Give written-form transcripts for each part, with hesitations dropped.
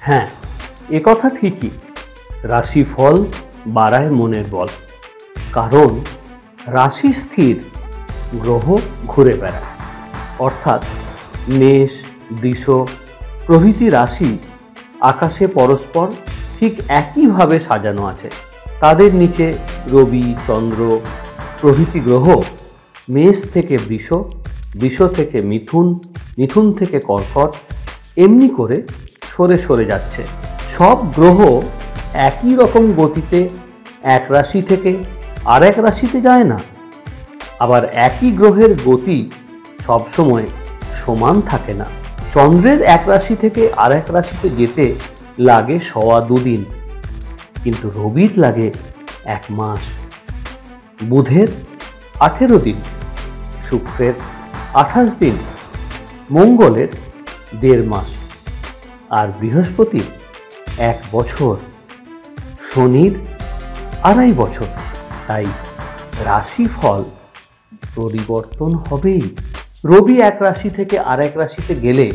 হ্যাঁ, একথা ঠিকই। রাশিফল বাড়ায় মনের বল। কারণ রাশি স্থির, গ্রহ ঘুরে বেড়ায়। অর্থাৎ মেষ, বৃষ প্রভৃতি রাশি আকাশে পরস্পর ঠিক একইভাবে সাজানো আছে। তাদের নিচে রবি, চন্দ্র প্রভৃতি গ্রহ মেষ থেকে বৃষ, বৃষ থেকে মিথুন, মিথুন থেকে কর্কট এমনি করে সরে সরে যাচ্ছে। সব গ্রহ একই রকম গতিতে এক রাশি থেকে আর এক রাশিতে যায় না। আবার একই গ্রহের গতি সবসময় সমান থাকে না। চন্দ্রের এক রাশি থেকে আর এক রাশিতে যেতে লাগে 2.25 দিন, কিন্তু রবির লাগে 1 মাস, বুধের 18 দিন, শুক্রের 28 দিন, মঙ্গলের 1.5 মাস, আর বৃহস্পতির 1 বছর, শনির 2.5 বছর। তাই রাশিফল পরিবর্তন হবেই। রবি এক রাশি থেকে আর এক রাশিতে গেলে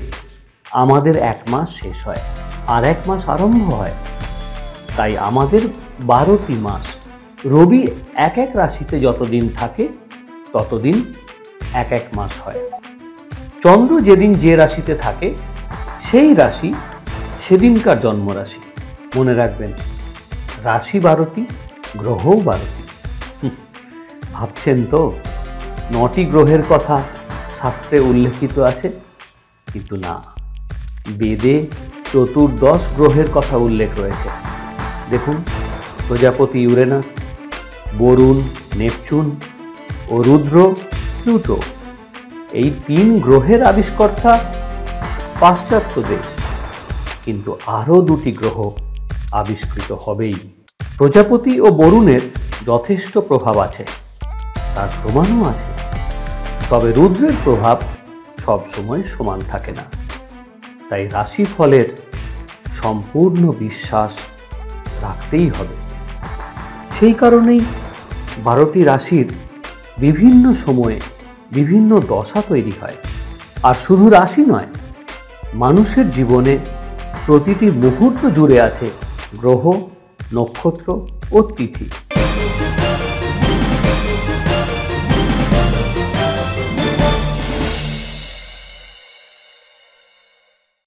আমাদের 1 মাস শেষ হয়, আর 1 মাস আরম্ভ হয়। তাই আমাদের 12টি মাস। রবি এক এক রাশিতে যতদিন থাকে ততদিন এক এক মাস হয়। চন্দ্র যেদিন যে রাশিতে থাকে সেই রাশি সেদিনকার জন্ম রাশি। মনে রাখবেন, রাশি 12টি, গ্রহও 12টি। ভাবছেন তো 9টি গ্রহের কথা শাস্ত্রে উল্লেখিত আছে, কিন্তু না, বেদে 14 গ্রহের কথা উল্লেখ রয়েছে। দেখুন, প্রজাপতি ইউরেনাস, বরুণ নেপচুন ও রুদ্র প্লুটো, এই 3 গ্রহের আবিষ্কর্তা পাশ্চাত্য দেশ। কিন্তু আরও 2টি গ্রহ আবিষ্কৃত হবেই। প্রজাপতি ও বরুণের যথেষ্ট প্রভাব আছে, তার প্রমাণও আছে। তবে রুদ্রের প্রভাব সব সময় সমান থাকে না। তাই রাশিফলের সম্পূর্ণ বিশ্বাস রাখতেই হবে। সেই কারণেই 12টি রাশির বিভিন্ন সময়ে বিভিন্ন দশা তৈরি হয়। আর শুধু রাশি নয়, মানুষের জীবনে প্রতিটি মুহূর্ত জুড়ে আছে গ্রহ, নক্ষত্র ও তিথি।